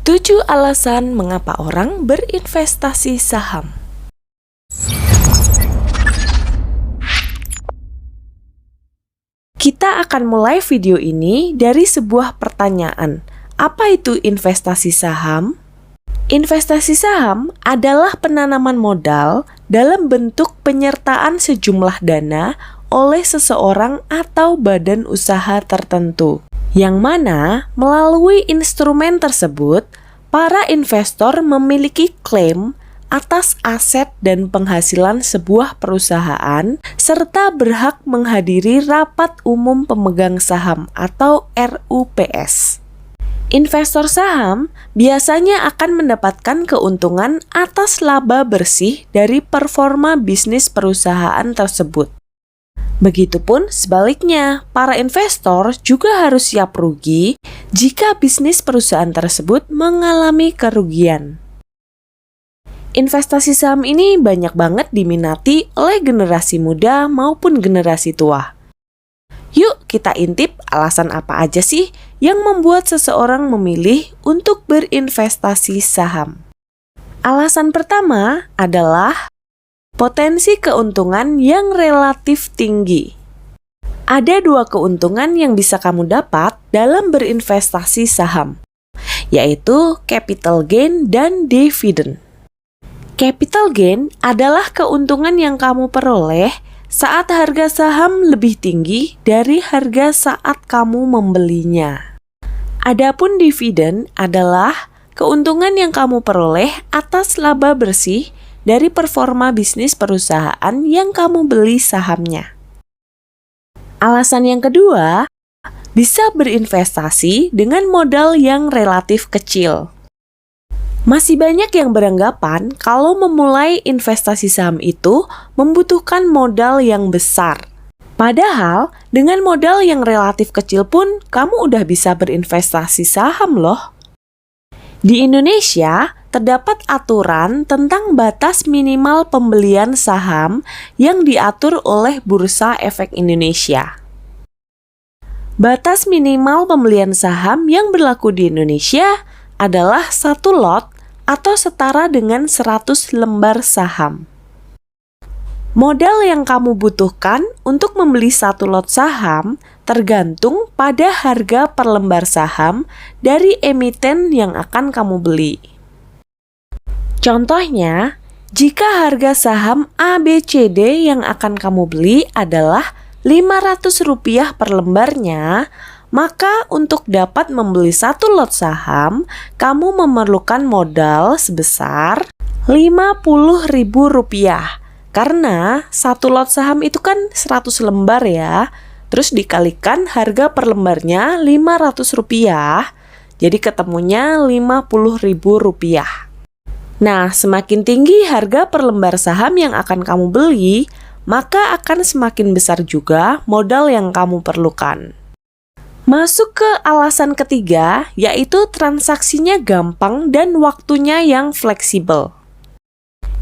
7 alasan mengapa orang berinvestasi saham. Kita akan mulai video ini dari sebuah pertanyaan. Apa itu investasi saham? Investasi saham adalah penanaman modal dalam bentuk penyertaan sejumlah dana oleh seseorang atau badan usaha tertentu, yang mana melalui instrumen tersebut, para investor memiliki klaim atas aset dan penghasilan sebuah perusahaan, serta berhak menghadiri rapat umum pemegang saham atau RUPS. Investor saham biasanya akan mendapatkan keuntungan atas laba bersih dari performa bisnis perusahaan tersebut. Begitupun sebaliknya, para investor juga harus siap rugi jika bisnis perusahaan tersebut mengalami kerugian. Investasi saham ini banyak banget diminati oleh generasi muda maupun generasi tua. Yuk kita intip alasan apa aja sih yang membuat seseorang memilih untuk berinvestasi saham. Alasan pertama adalah potensi keuntungan yang relatif tinggi. Ada 2 keuntungan yang bisa kamu dapat dalam berinvestasi saham, yaitu capital gain dan dividend. Capital gain adalah keuntungan yang kamu peroleh saat harga saham lebih tinggi dari harga saat kamu membelinya. Adapun dividen adalah keuntungan yang kamu peroleh atas laba bersih dari performa bisnis perusahaan yang kamu beli sahamnya. Alasan yang kedua, bisa berinvestasi dengan modal yang relatif kecil. Masih banyak yang beranggapan kalau memulai investasi saham itu membutuhkan modal yang besar. Padahal, dengan modal yang relatif kecil pun, kamu udah bisa berinvestasi saham loh. Di Indonesia, terdapat aturan tentang batas minimal pembelian saham yang diatur oleh Bursa Efek Indonesia. Batas minimal pembelian saham yang berlaku di Indonesia adalah 1 lot atau setara dengan 100 lembar saham. Modal yang kamu butuhkan untuk membeli 1 lot saham tergantung pada harga per lembar saham dari emiten yang akan kamu beli. Contohnya, jika harga saham ABCD yang akan kamu beli adalah Rp500 per lembarnya, maka untuk dapat membeli 1 lot saham, kamu memerlukan modal sebesar Rp50.000. Karena 1 lot saham itu kan 100 lembar ya, terus dikalikan harga per lembarnya Rp500, jadi ketemunya Rp50.000. Nah, semakin tinggi harga per lembar saham yang akan kamu beli, maka akan semakin besar juga modal yang kamu perlukan. Masuk ke alasan ketiga, yaitu transaksinya gampang dan waktunya yang fleksibel.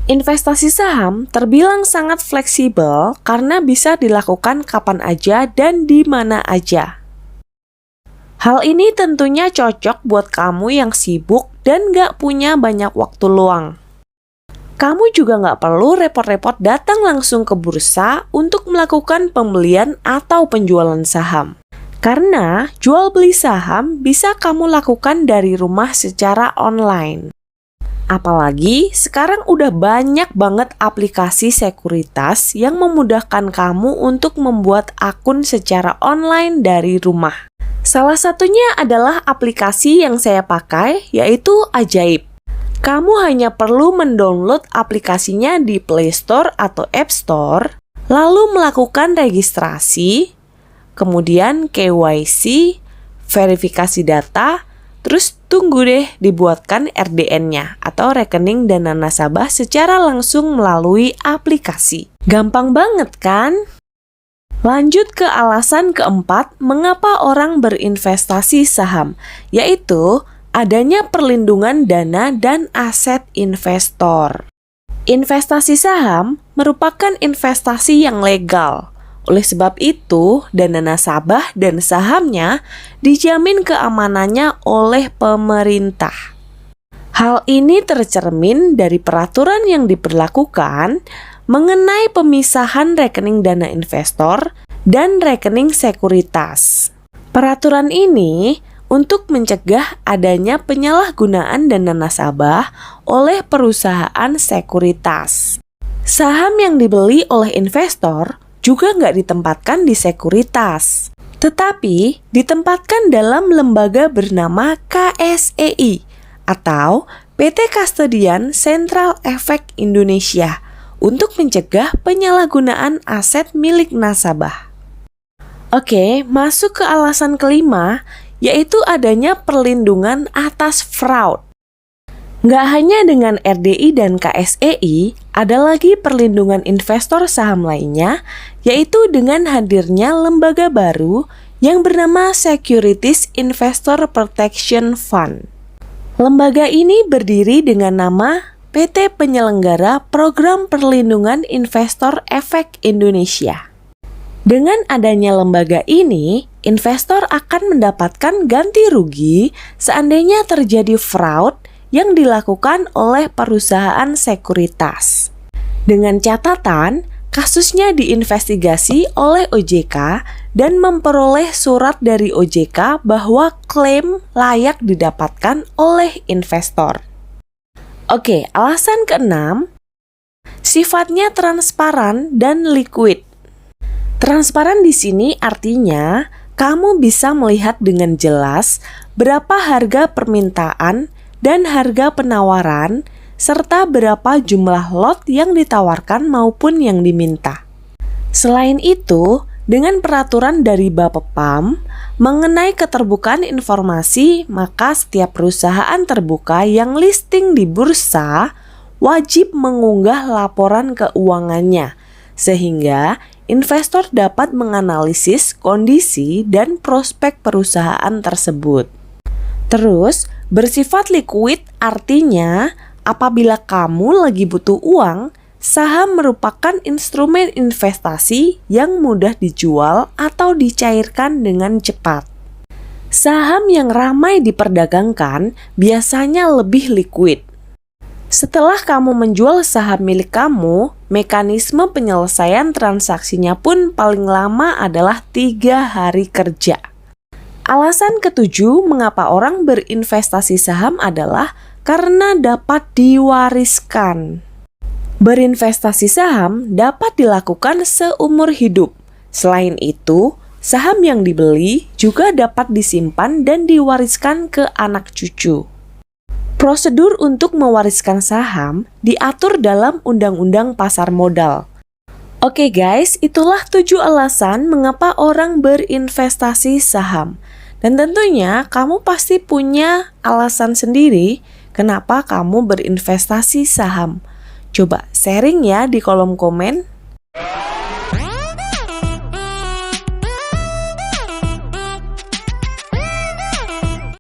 Investasi saham terbilang sangat fleksibel karena bisa dilakukan kapan aja dan di mana aja. Hal ini tentunya cocok buat kamu yang sibuk dan gak punya banyak waktu luang. Kamu juga nggak perlu repot-repot datang langsung ke bursa untuk melakukan pembelian atau penjualan saham. Karena jual beli saham bisa kamu lakukan dari rumah secara online. Apalagi sekarang udah banyak banget aplikasi sekuritas yang memudahkan kamu untuk membuat akun secara online dari rumah. Salah satunya adalah aplikasi yang saya pakai, yaitu Ajaib. Kamu hanya perlu mendownload aplikasinya di Play Store atau App Store, lalu melakukan registrasi, kemudian KYC, verifikasi data, terus tunggu deh dibuatkan RDN-nya atau rekening dana nasabah secara langsung melalui aplikasi. Gampang banget kan? Lanjut ke alasan keempat mengapa orang berinvestasi saham, yaitu adanya perlindungan dana dan aset investor. Investasi saham merupakan investasi yang legal. Oleh sebab itu, dana nasabah dan sahamnya dijamin keamanannya oleh pemerintah. Hal ini tercermin dari peraturan yang diberlakukan mengenai pemisahan rekening dana investor dan rekening sekuritas. Peraturan ini untuk mencegah adanya penyalahgunaan dana nasabah oleh perusahaan sekuritas. Saham yang dibeli oleh investor juga nggak ditempatkan di sekuritas, tetapi ditempatkan dalam lembaga bernama KSEI atau PT Kastedian Sentral Efek Indonesia untuk mencegah penyalahgunaan aset milik nasabah. Oke, masuk ke alasan kelima, yaitu adanya perlindungan atas fraud. Nggak hanya dengan RDI dan KSEI, ada lagi perlindungan investor saham lainnya, yaitu dengan hadirnya lembaga baru yang bernama Securities Investor Protection Fund. Lembaga ini berdiri dengan nama PT Penyelenggara Program Perlindungan Investor Efek Indonesia. Dengan adanya lembaga ini, investor akan mendapatkan ganti rugi seandainya terjadi fraud yang dilakukan oleh perusahaan sekuritas. Dengan catatan, kasusnya diinvestigasi oleh OJK dan memperoleh surat dari OJK bahwa klaim layak didapatkan oleh investor. Oke, alasan keenam, sifatnya transparan dan liquid. Transparan di sini artinya kamu bisa melihat dengan jelas berapa harga permintaan dan harga penawaran serta berapa jumlah lot yang ditawarkan maupun yang diminta. Selain itu, dengan peraturan dari Bapepam mengenai keterbukaan informasi, maka setiap perusahaan terbuka yang listing di bursa wajib mengunggah laporan keuangannya, sehingga investor dapat menganalisis kondisi dan prospek perusahaan tersebut. Terus, bersifat liquid artinya apabila kamu lagi butuh uang, saham merupakan instrumen investasi yang mudah dijual atau dicairkan dengan cepat. Saham yang ramai diperdagangkan biasanya lebih liquid. Setelah kamu menjual saham milik kamu, mekanisme penyelesaian transaksinya pun paling lama adalah 3 hari kerja. Alasan ketujuh mengapa orang berinvestasi saham adalah karena dapat diwariskan. Berinvestasi saham dapat dilakukan seumur hidup. Selain itu, saham yang dibeli juga dapat disimpan dan diwariskan ke anak cucu. Prosedur untuk mewariskan saham diatur dalam Undang-Undang Pasar Modal. Oke guys, itulah 7 alasan mengapa orang berinvestasi saham. Dan tentunya kamu pasti punya alasan sendiri kenapa kamu berinvestasi saham. Coba sharing ya di kolom komen.